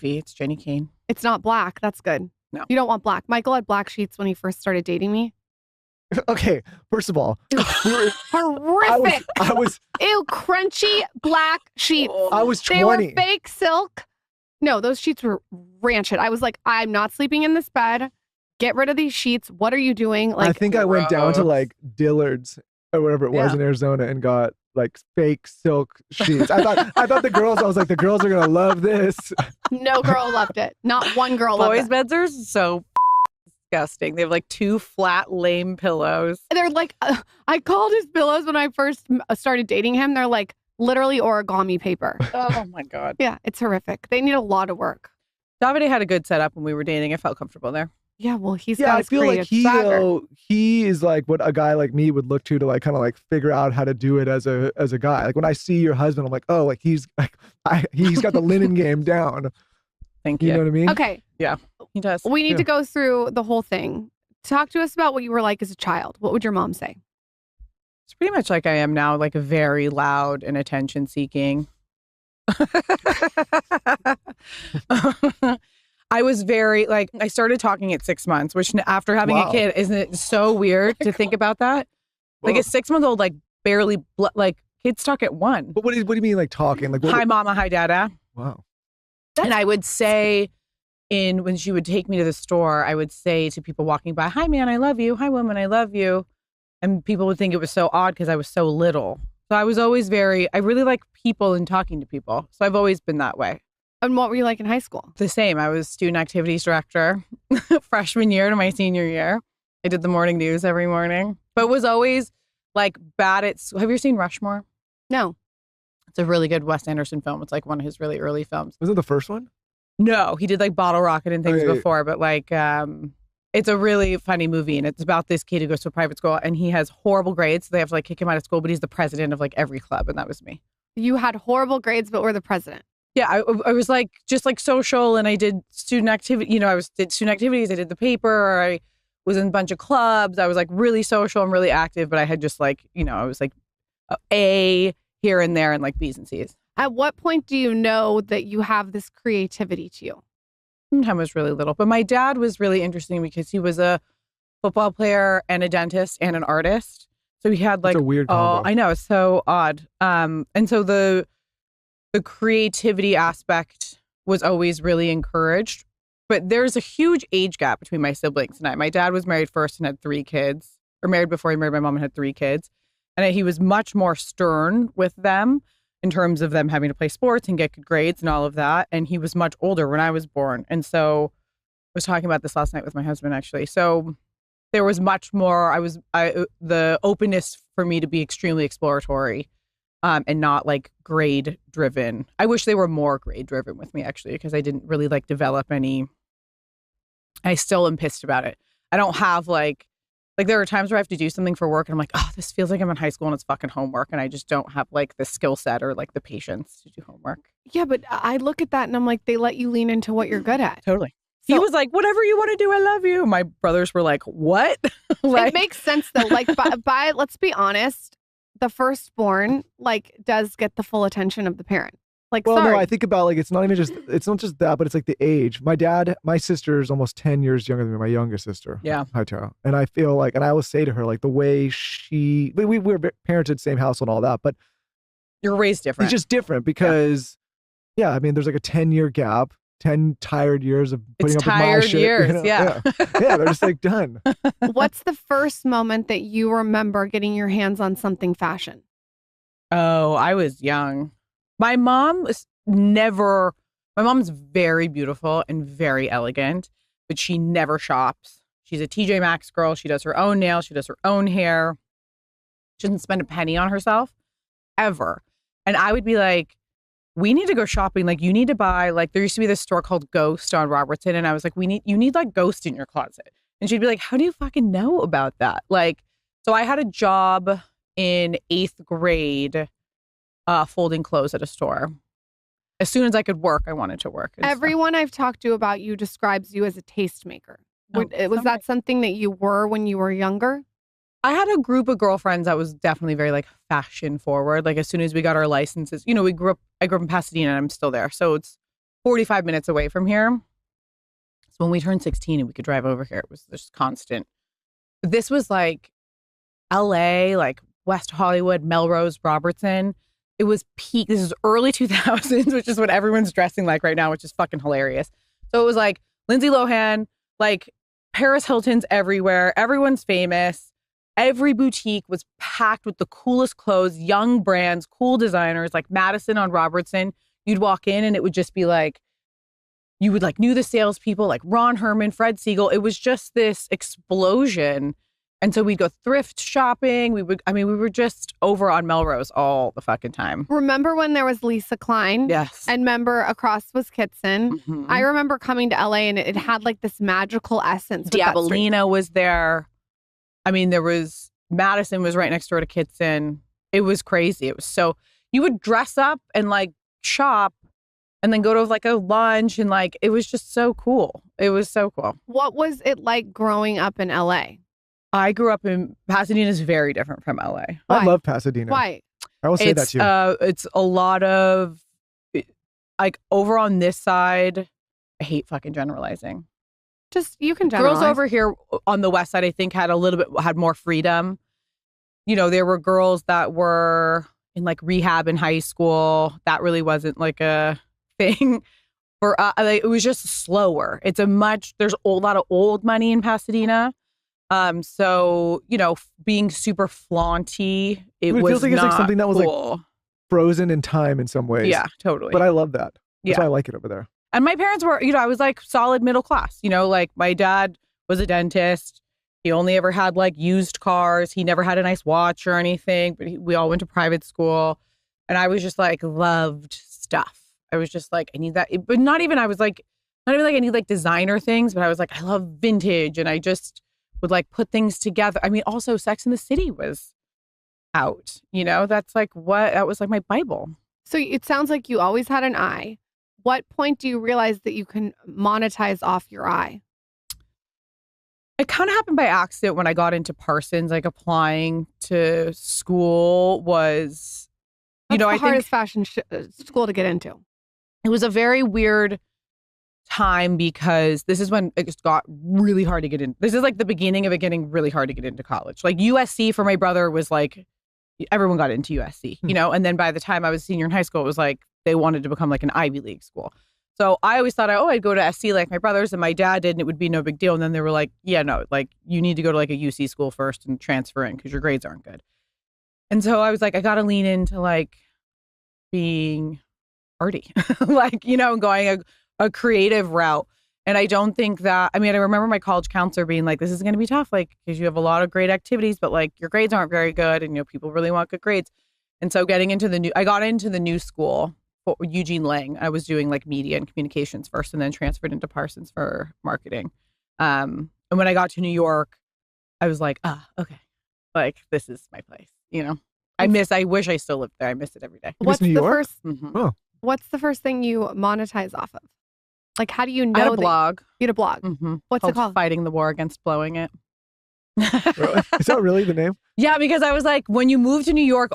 It's Jenny Kane. It's not black. That's good. No. You don't want black. Michael had black sheets when he first started dating me. Okay, first of all, Horrific. I was Ew, crunchy black sheets. I was 20. They were fake silk. No, those sheets were rancid. I was like, I'm not sleeping in this bed. Get rid of these sheets. What are you doing? Like, I think I went down to like Dillard's or whatever it was in Arizona and got like fake silk sheets. I thought the girls, I was like, the girls are gonna love this. No girl loved it. Not one girl loved it. Boys' beds are so disgusting. They have like 2 flat, lame pillows. They're like, I called his pillows when I first started dating him. They're like literally origami paper. Oh my God. Yeah, it's horrific. They need a lot of work. Davide had a good setup when we were dating. I felt comfortable there. Yeah, well, got I his feel like creative he is like what a guy like me would look to like kind of like figure out how to do it as a guy. Like when I see your husband, I'm like, oh, like he's got the linen game down. Thank you. You know what I mean? Okay. Yeah, he does. We need to go through the whole thing. Talk to us about what you were like as a child. What would your mom say? It's pretty much like I am now, like very loud and attention seeking. I was very like, I started talking at 6 months, which after having a kid, isn't it so weird to think about that? Like a 6-month-old, like barely, like kids talk at 1. But what do you mean like talking? Like hi mama, hi dada. Wow. And I would say when she would take me to the store, I would say to people walking by, hi man, I love you. Hi woman, I love you. And people would think it was so odd because I was so little. So I was always I really like people and talking to people. So I've always been that way. And what were you like in high school? The same. I was student activities director freshman year to my senior year. I did the morning news every morning, but was always like bad at. Have you ever seen Rushmore? No. It's a really good Wes Anderson film. It's like one of his really early films. Was it the first one? No, he did like Bottle Rocket and things before, but like it's a really funny movie and it's about this kid who goes to a private school and he has horrible grades. So they have to like kick him out of school, but he's the president of like every club and that was me. You had horrible grades, but were the president. Yeah, I was like just like social and I did student activity. You know, did student activities. I did the paper. I was in a bunch of clubs. I was like really social and really active, but I had just like, you know, I was like A here and there and like B's and C's. At what point do you know that you have this creativity to you? I was really little, but my dad was really interesting because he was a football player and a dentist and an artist. So he had like, that's a weird combo. I know, it's so odd. And so the creativity aspect was always really encouraged, but there's a huge age gap between my siblings and I. My dad was married first and had 3 kids, or married before he married my mom and had 3 kids. And he was much more stern with them in terms of them having to play sports and get good grades and all of that. And he was much older when I was born. And so I was talking about this last night with my husband, actually. So there was much more, the openness for me to be extremely exploratory and not like grade driven. I wish they were more grade driven with me, actually, because I didn't really like develop any. I still am pissed about it. I don't have like there are times where I have to do something for work and I'm like, oh, this feels like I'm in high school and it's fucking homework. And I just don't have like the skill set or like the patience to do homework. Yeah, but I look at that and I'm like, they let you lean into what you're good at. Totally. So, he was like, whatever you want to do, I love you. My brothers were like, what? Like, it makes sense though. Like by let's be honest, the firstborn like does get the full attention of the parent. Like, well, sorry. no, I think about like it's not just that, but it's like the age. My sister is almost 10 years younger than me, my youngest sister. Yeah. Hi, Tara. And I feel like, and I always say to her, like the way we were parented, same house and all that, but you're raised different. It's just different because, yeah, I mean, there's like a 10-year gap, 10 tired years of putting up with my shit. Years, you know? yeah. Yeah, they're just like done. What's the first moment that you remember getting your hands on something fashion? Oh, I was young. My mom's very beautiful and very elegant, but she never shops. She's a TJ Maxx girl. She does her own nails. She does her own hair. She doesn't spend a penny on herself ever. And I would be like, we need to go shopping. Like, you need to buy, like, there used to be this store called Ghost on Robertson. And I was like, you need like Ghost in your closet. And she'd be like, how do you fucking know about that? Like, so I had a job in 8th grade folding clothes at a store. As soon as I could work, I wanted to work. Everyone I've talked to about you describes you as a tastemaker. Was that something that you were when you were younger? I had a group of girlfriends that was definitely very like fashion forward. Like as soon as we got our licenses, you know, I grew up in Pasadena and I'm still there. So 45 minutes away from here. So when we turned 16 and we could drive over here, it was just constant. This was like LA, like West Hollywood, Melrose, Robertson. It was peak. This is early 2000s, which is what everyone's dressing like right now, which is fucking hilarious. So it was like Lindsay Lohan, like Paris Hilton's everywhere. Everyone's famous. Every boutique was packed with the coolest clothes, young brands, cool designers, like Madison on Robertson. You'd walk in and it would just be like, you would like knew the salespeople, like Ron Herman, Fred Siegel. It was just this explosion. And so we'd go thrift shopping. We were just over on Melrose all the fucking time. Remember when there was Lisa Klein? Yes. And remember across was Kitson. Mhm. I remember coming to LA and it had like this magical essence. with that street. Diabolina was there. I mean, Madison was right next door to Kitson. It was crazy. It was so, you would dress up and like shop and then go to like a lunch and like, it was just so cool. It was so cool. What was it like growing up in LA? I grew up in Pasadena is very different from LA. Why? I love Pasadena. Why? I will say that too. It's a lot of like over on this side. I hate fucking generalizing. Just you can generalize. Girls over here on the west side, I think, had more freedom. You know, there were girls that were in like rehab in high school. That really wasn't like a thing. Like, it was just slower. There's a lot of old money in Pasadena. So, you know, being super flaunty, it But it was feels like it's like something that was cool. like frozen in time in some ways. Yeah, totally. But I love that. That's Yeah. why I like it over there. And my parents were, you know, I was like solid middle class, you know, like my dad was a dentist. He only ever had like used cars. He never had a nice watch or anything, but we all went to private school. And I was just like, loved stuff. I was just like, I need that. But not even like I need like designer things, but I was like, I love vintage. And I just would like put things together. I mean, also Sex and the City was out, you know, that was like my Bible. So it sounds like you always had an eye. What point do you realize that you can monetize off your eye? It kind of happened by accident when I got into Parsons, like applying to school was, That's I the think hardest fashion school to get into. it was a very weird time because this is when it just got really hard to get in. This is like the beginning of it getting really hard to get into college. Like USC for my brother was like, everyone got into USC, you know? And then by the time I was a senior in high school, it was like, they wanted to become like an Ivy League school. So I always thought, I'd go to SC like my brothers, and my dad did, and it would be no big deal. And then they were like, yeah, no, like you need to go to like a UC school first and transfer in because your grades aren't good. And so I was like, I got to lean into like being arty, like, you know, going a creative route. And I don't think that, I mean, I remember my college counselor being like, this is going to be tough, like, because you have a lot of great activities, but like your grades aren't very good. And, you know, people really want good grades. And so I got into the new school, Eugene Lang. I was doing like media and communications first and then transferred into Parsons for marketing. And when I got to New York, I was like, okay, like this is my place, you know? I wish I still lived there. I miss it every day. What's New the York? first? Mhm. Oh, What's the first thing you monetize off of? Like, how do you I had know a blog. you had a blog? Mhm. What's it called? Fighting the War Against Blowing It. really? Is that really the name? Yeah, because I was like, when you move to New York,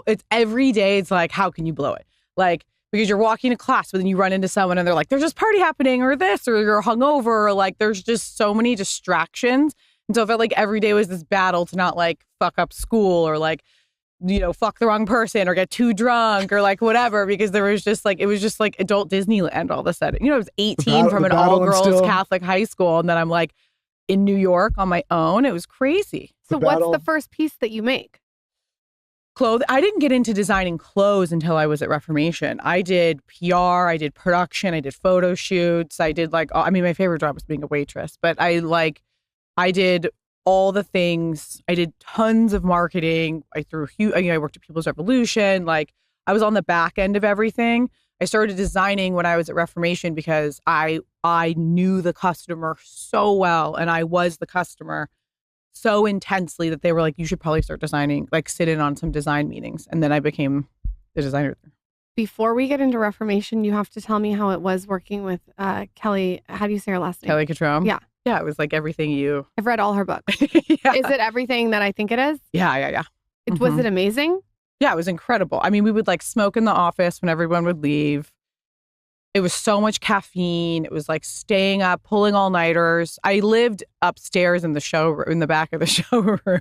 it's every day. It's like, how can you blow it? Like, because you're walking to class, but then you run into someone and they're like, there's this party happening or this, or you're hungover, or like, there's just so many distractions. And so I felt like every day was this battle to not like fuck up school or like, you know, fuck the wrong person or get too drunk or like whatever, because it was just like adult Disneyland all of a sudden. You know, I was 18 from an all-girls Catholic high school. And then I'm like in New York on my own. It was crazy. So what's the first piece that you make? Clothes. I didn't get into designing clothes until I was at Reformation. I did PR, I did production, I did photo shoots. I did my favorite job was being a waitress, but I did all the things. I did tons of marketing. I worked at People's Revolution. Like I was on the back end of everything. I started designing when I was at Reformation because I knew the customer so well, and I was the customer so intensely that they were like, you should probably start designing, like sit in on some design meetings. And then I became the designer there. Before we get into Reformation, you have to tell me how it was working with Kelly. How do you say her last name? Kelly Catrone. Yeah. Yeah, it was like everything you... I've read all her books. Yeah. Is it everything that I think it is? Yeah. Was it amazing? Yeah, it was incredible. I mean, we would like smoke in the office when everyone would leave. It was so much caffeine. It was like staying up, pulling all-nighters. I lived upstairs in the back of the showroom.